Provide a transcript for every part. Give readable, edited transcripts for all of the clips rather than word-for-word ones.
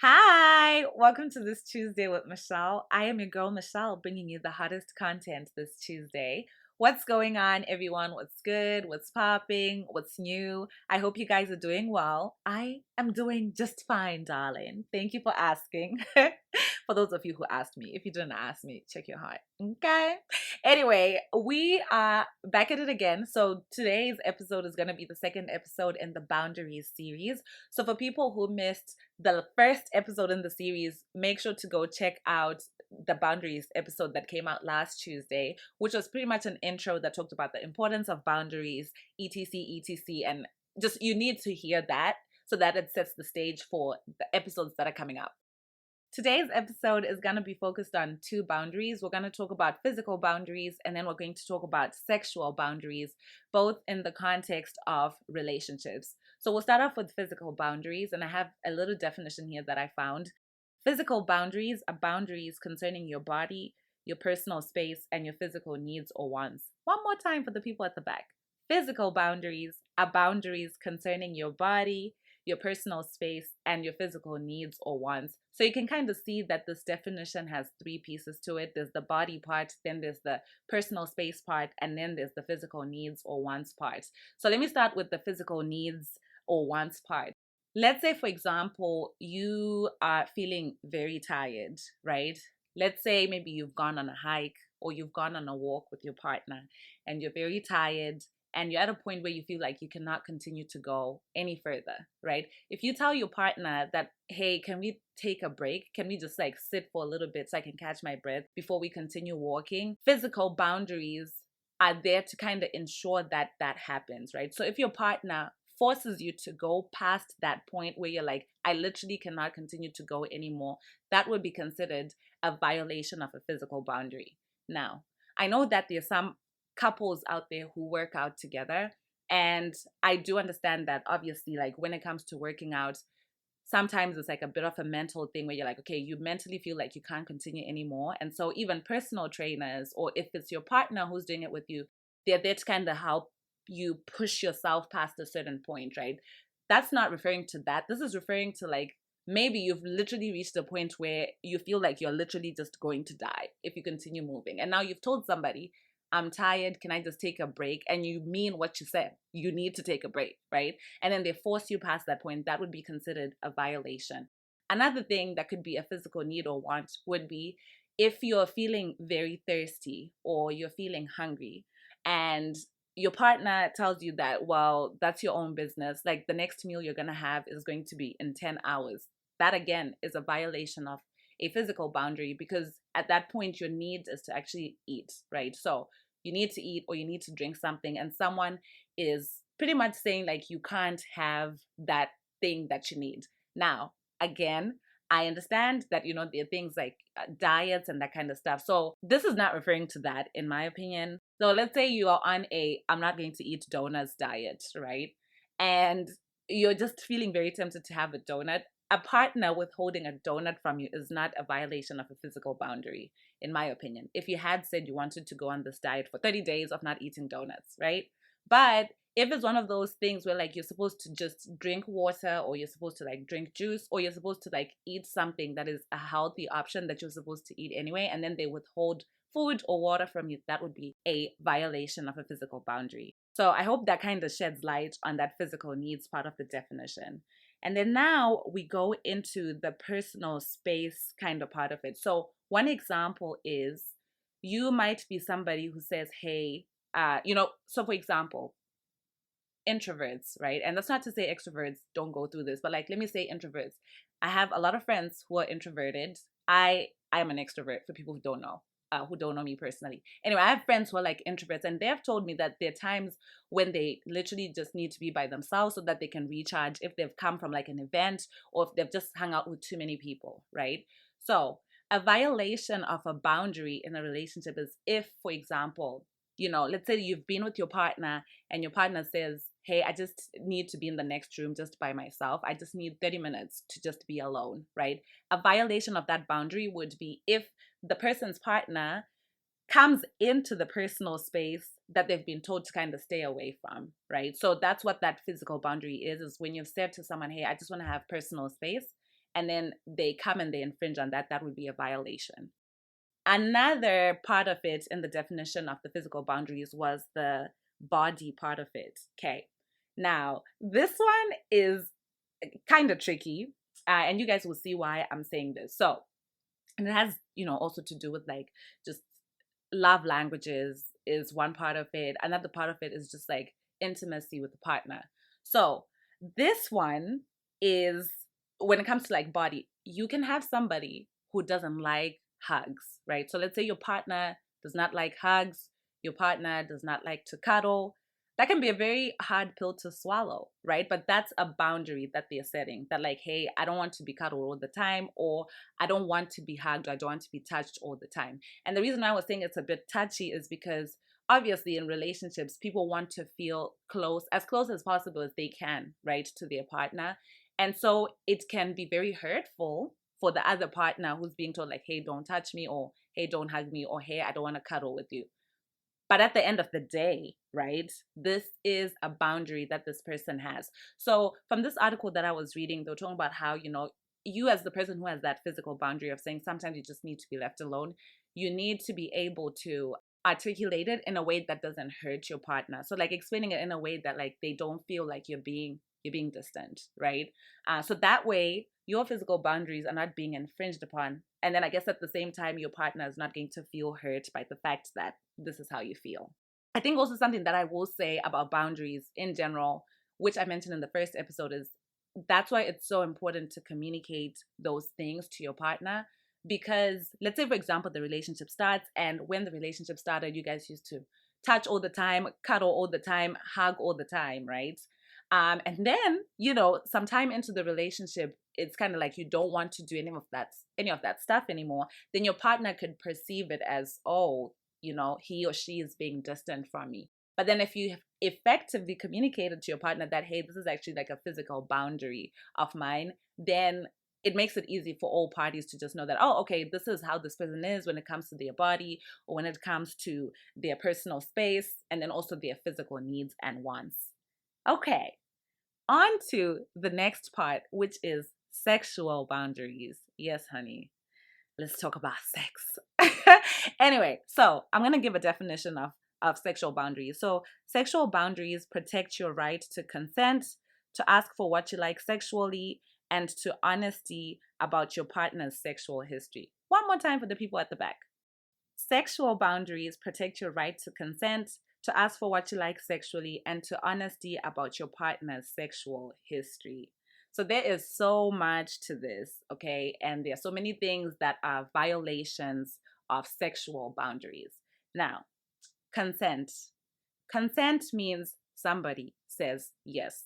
Hi, welcome to this Tuesday with Michelle. I am your girl Michelle, bringing you the hottest content this Tuesday. What's going on, everyone? What's good? What's popping? What's new? I hope you guys are doing well. I am doing just fine, darling. Thank you for asking. For those of you who asked me, if you didn't ask me, check your heart. Okay. Anyway, we are back at it again. So today's episode is going to be the second episode in the Boundaries series. So for people who missed the first episode in the series, make sure to go check out the Boundaries episode that came out last Tuesday, which was pretty much an intro that talked about the importance of boundaries, etc., and just you need to hear that so that it sets the stage for the episodes that are coming up. Today's episode is going to be focused on two boundaries. We're going to talk about physical boundaries, and then we're going to talk about sexual boundaries, both in the context of relationships. So we'll start off with physical boundaries, and I have a little definition here that I found. Physical boundaries are boundaries concerning your body, your personal space, and your physical needs or wants. One more time for the people at the back. Physical boundaries are boundaries concerning your body, your personal space, and your physical needs or wants. So you can kind of see that this definition has three pieces to it. There's the body part, then there's the personal space part, and then there's the physical needs or wants part. So let me start with the physical needs or wants part. Let's say, for example, you are feeling very tired, right? Let's say maybe you've gone on a hike or you've gone on a walk with your partner and you're very tired and you're at a point where you feel like you cannot continue to go any further, right? If you tell your partner that, hey, can we take a break? Can we just like sit for a little bit so I can catch my breath before we continue walking? Physical boundaries are there to kind of ensure that that happens, right? So if your partner forces you to go past that point where you're like, I literally cannot continue to go anymore, that would be considered a violation of a physical boundary. Now, I know that there's some couples out there who work out together. And I do understand that obviously, like when it comes to working out, sometimes it's like a bit of a mental thing where you're like, okay, you mentally feel like you can't continue anymore. And so even personal trainers, or if it's your partner who's doing it with you, they're there to kind of help you push yourself past a certain point, right? That's not referring to that. This is referring to like maybe you've literally reached a point where you feel like you're literally just going to die if you continue moving. And now you've told somebody, I'm tired. Can I just take a break? And you mean what you said. You need to take a break, right? And then they force you past that point. That would be considered a violation. Another thing that could be a physical need or want would be if you're feeling very thirsty or you're feeling hungry and your partner tells you that, well, that's your own business. Like the next meal you're going to have is going to be in 10 hours. That again is a violation of a physical boundary because at that point your need is to actually eat, right? So you need to eat or you need to drink something, and someone is pretty much saying like you can't have that thing that you need. Now, again, I understand that there are things like diets and that kind of stuff. So this is not referring to that, in my opinion. So let's say you are on a I'm not going to eat donuts diet, right? And you're just feeling very tempted to have a donut. A partner withholding a donut from you is not a violation of a physical boundary, in my opinion. If you had said you wanted to go on this diet for 30 days of not eating donuts, right? But if it's one of those things where like you're supposed to just drink water or you're supposed to like drink juice or you're supposed to like eat something that is a healthy option that you're supposed to eat anyway, and then they withhold food or water from you, that would be a violation of a physical boundary. So I hope that kind of sheds light on that physical needs part of the definition. And then now we go into the personal space kind of part of it. So one example is you might be somebody who says, hey, so for example, introverts, right? And that's not to say extroverts don't go through this, but like, let me say introverts. I have a lot of friends who are introverted. I am an extrovert for people who don't know me personally. Anyway, I have friends who are like introverts, and they have told me that there are times when they literally just need to be by themselves so that they can recharge if they've come from like an event or if they've just hung out with too many people, right? So a violation of a boundary in a relationship is if, for example, let's say you've been with your partner and your partner says, hey, I just need to be in the next room just by myself. I just need 30 minutes to just be alone, right? A violation of that boundary would be if the person's partner comes into the personal space that they've been told to kind of stay away from, right? So that's what that physical boundary is when you've said to someone, hey, I just want to have personal space. and then they come and they infringe on that, that would be a violation. Another part of it in the definition of the physical boundaries was the body part of it. Okay. Now, this one is kind of tricky, and you guys will see why I'm saying this. So, and it has, also to do with like just love languages is one part of it. Another part of it is just like intimacy with the partner. So, this one is when it comes to like body, you can have somebody who doesn't like hugs, right? So let's say your partner does not like hugs, your partner does not like to cuddle. That can be a very hard pill to swallow, right? But that's a boundary that they're setting, that like, hey, I don't want to be cuddled all the time, or I don't want to be hugged, or I don't want to be touched all the time. And the reason I was saying it's a bit touchy is because obviously in relationships, people want to feel as close as possible as they can, right, to their partner. And so it can be very hurtful for the other partner who's being told like, hey, don't touch me, or hey, don't hug me, or hey, I don't want to cuddle with you. But at the end of the day, right, this is a boundary that this person has. So from this article that I was reading, they were talking about how, you as the person who has that physical boundary of saying sometimes you just need to be left alone, you need to be able to articulate it in a way that doesn't hurt your partner. So like explaining it in a way that like they don't feel like you're being distant, right? So that way your physical boundaries are not being infringed upon. And then I guess at the same time, your partner is not going to feel hurt by the fact that this is how you feel. I think also something that I will say about boundaries in general, which I mentioned in the first episode, is that's why it's so important to communicate those things to your partner. Because let's say, for example, the relationship starts, and when the relationship started, you guys used to touch all the time, cuddle all the time, hug all the time, right? And then, sometime into the relationship, it's kind of like you don't want to do any of that stuff anymore. Then your partner could perceive it as, oh, he or she is being distant from me. But then if you have effectively communicated to your partner that, hey, this is actually like a physical boundary of mine, then it makes it easy for all parties to just know that, oh, okay, this is how this person is when it comes to their body, or when it comes to their personal space, and then also their physical needs and wants. Okay, on to the next part, which is sexual boundaries. Yes, honey. Let's talk about sex. Anyway, so I'm going to give a definition of sexual boundaries. So sexual boundaries protect your right to consent, to ask for what you like sexually, and to honesty about your partner's sexual history. One more time for the people at the back. Sexual boundaries protect your right to consent, to ask for what you like sexually, and to honesty about your partner's sexual history. So there is so much to this, okay? And there are so many things that are violations of sexual boundaries. Now, consent. Consent means somebody says yes.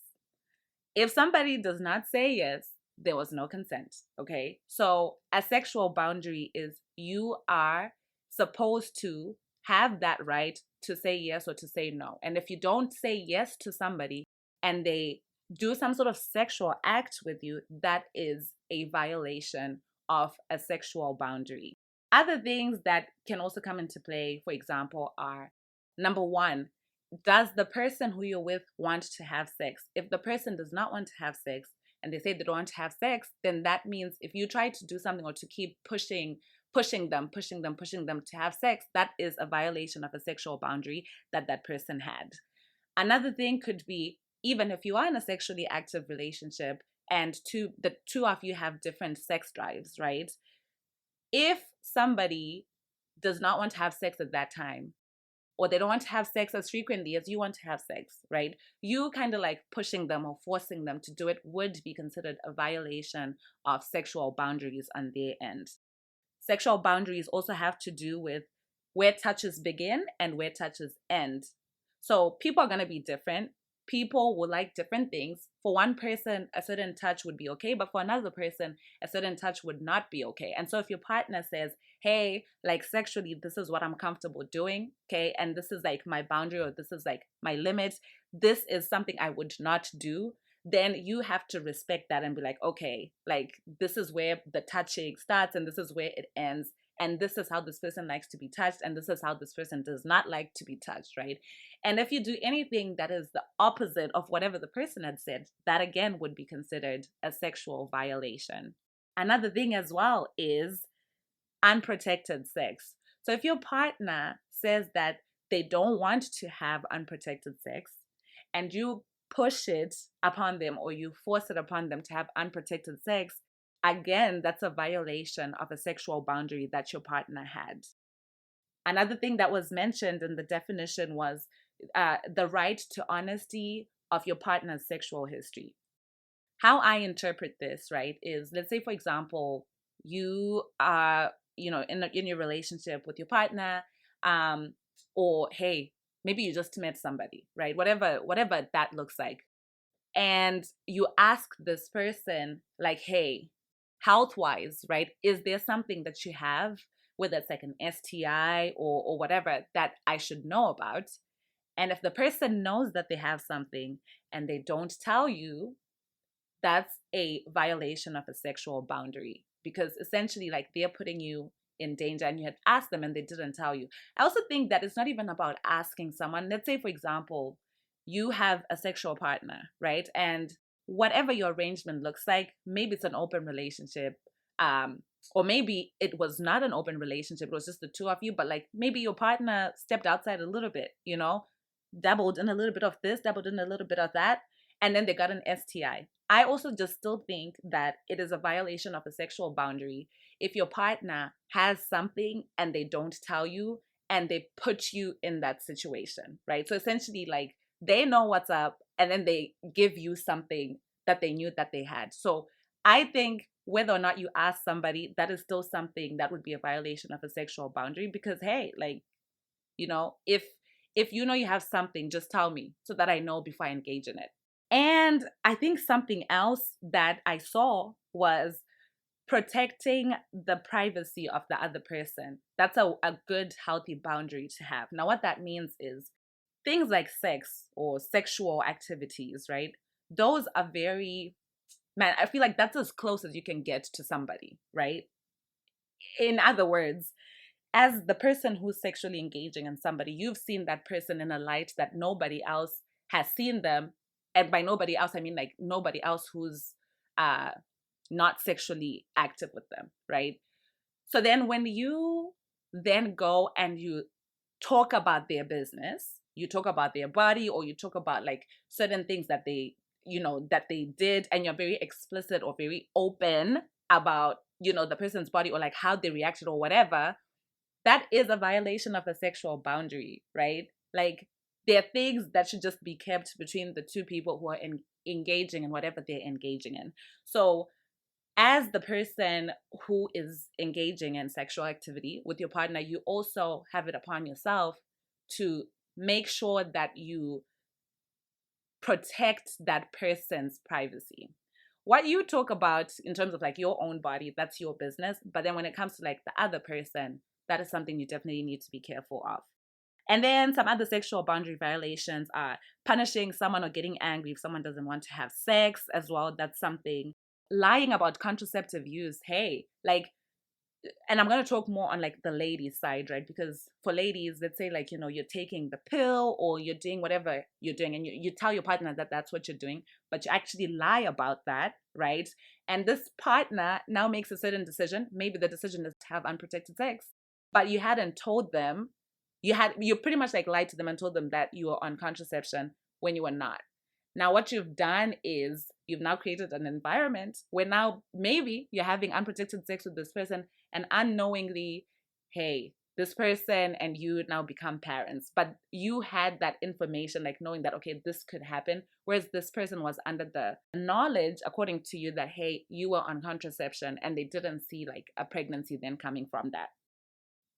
If somebody does not say yes, there was no consent, okay? So a sexual boundary is you are supposed to have that right to say yes or to say no. And if you don't say yes to somebody and they do some sort of sexual act with you, that is a violation of a sexual boundary. Other things that can also come into play, for example, are number one, does the person who you're with want to have sex? If the person does not want to have sex and they say they don't want to have sex, then that means if you try to do something or to keep pushing them to have sex, that is a violation of a sexual boundary that person had. Another thing could be, even if you are in a sexually active relationship and the two of you have different sex drives, right? If somebody does not want to have sex at that time, or they don't want to have sex as frequently as you want to have sex, right? You kind of like pushing them or forcing them to do it would be considered a violation of sexual boundaries on their end. Sexual boundaries also have to do with where touches begin and where touches end. So people are going to be different. People will like different things. For one person, a certain touch would be okay, but for another person, a certain touch would not be okay. And so if your partner says, hey, like sexually, this is what I'm comfortable doing, okay, and this is like my boundary, or this is like my limit, this is something I would not do, then you have to respect that and be like, okay, like this is where the touching starts and this is where it ends. And this is how this person likes to be touched, and this is how this person does not like to be touched, right? And if you do anything that is the opposite of whatever the person had said, that again would be considered a sexual violation. Another thing as well is unprotected sex. So if your partner says that they don't want to have unprotected sex and you push it upon them or you force it upon them to have unprotected sex, again, that's a violation of a sexual boundary that your partner had. Another thing that was mentioned in the definition was the right to honesty of your partner's sexual history. How I interpret this, right, is, let's say, for example, you are, in your relationship with your partner, um, or hey, maybe you just met somebody, right? Whatever that looks like. And you ask this person, like, hey, health wise, right? Is there something that you have, whether it's like an STI or whatever, that I should know about? And if the person knows that they have something and they don't tell you, that's a violation of a sexual boundary, because essentially, like, they're putting you in danger and you had asked them and they didn't tell you. I also think that it's not even about asking someone. Let's say, for example, you have a sexual partner, right? And whatever your arrangement looks like, maybe it's an open relationship, or maybe it was not an open relationship, it was just the two of you, but like maybe your partner stepped outside a little bit, dabbled in a little bit of this, dabbled in a little bit of that, and then they got an STI. I also just still think that it is a violation of a sexual boundary if your partner has something and they don't tell you and they put you in that situation, right? So essentially, like, they know what's up and then they give you something that they knew that they had. So I think whether or not you ask somebody, that is still something that would be a violation of a sexual boundary, because hey, like, if you have something, just tell me so that I know before I engage in it. And I think something else that I saw was protecting the privacy of the other person. That's a good, healthy boundary to have. Now, what that means is things like sex or sexual activities, right? Those are very, man, I feel like that's as close as you can get to somebody, right? In other words, as the person who's sexually engaging in somebody, you've seen that person in a light that nobody else has seen them. And by nobody else, I mean like nobody else who's uh, not sexually active with them, right? So then when you then go and you talk about their business, you talk about their body, or you talk about like certain things that they did, and you're very explicit or very open about, the person's body or like how they reacted or whatever, that is a violation of a sexual boundary, right? Like, there are things that should just be kept between the two people who are engaging in whatever they're engaging in. So as the person who is engaging in sexual activity with your partner, you also have it upon yourself to make sure that you protect that person's privacy. What you talk about in terms of like your own body, that's your business. But then when it comes to like the other person, that is something you definitely need to be careful of. And then some other sexual boundary violations are punishing someone or getting angry if someone doesn't want to have sex as well. That's something. Lying about contraceptive use. Hey, like, and I'm going to talk more on like the ladies side, right? Because for ladies, let's say like, you're taking the pill or you're doing whatever you're doing, and you tell your partner that that's what you're doing, but you actually lie about that, right? And this partner now makes a certain decision. Maybe the decision is to have unprotected sex, but you hadn't told them. You pretty much like lied to them and told them that you were on contraception when you were not. Now, what you've done is you've now created an environment where now maybe you're having unprotected sex with this person, and unknowingly, hey, this person and you now become parents. But you had that information, like knowing that, okay, this could happen. Whereas this person was under the knowledge, according to you, that, hey, you were on contraception, and they didn't see like a pregnancy then coming from that.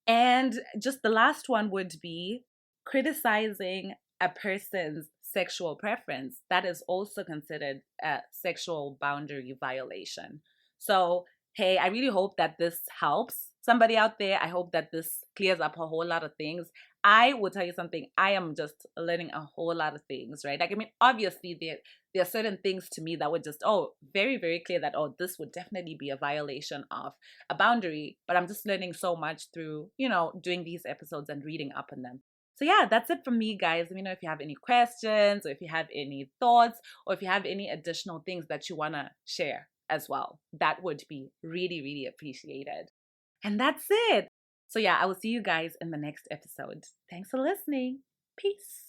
And just the last one would be criticizing a person's sexual preference. That is also considered a sexual boundary violation. So, hey, I really hope that this helps somebody out there. I hope that this clears up a whole lot of things. I will tell you something. I am just learning a whole lot of things, right? Like, I mean, obviously there are certain things to me that were just, very, very clear that, this would definitely be a violation of a boundary. But I'm just learning so much through, doing these episodes and reading up on them. So yeah, that's it from me, guys. Let me know if you have any questions, or if you have any thoughts, or if you have any additional things that you want to share as well. That would be really, really appreciated. And that's it. So yeah, I will see you guys in the next episode. Thanks for listening. Peace.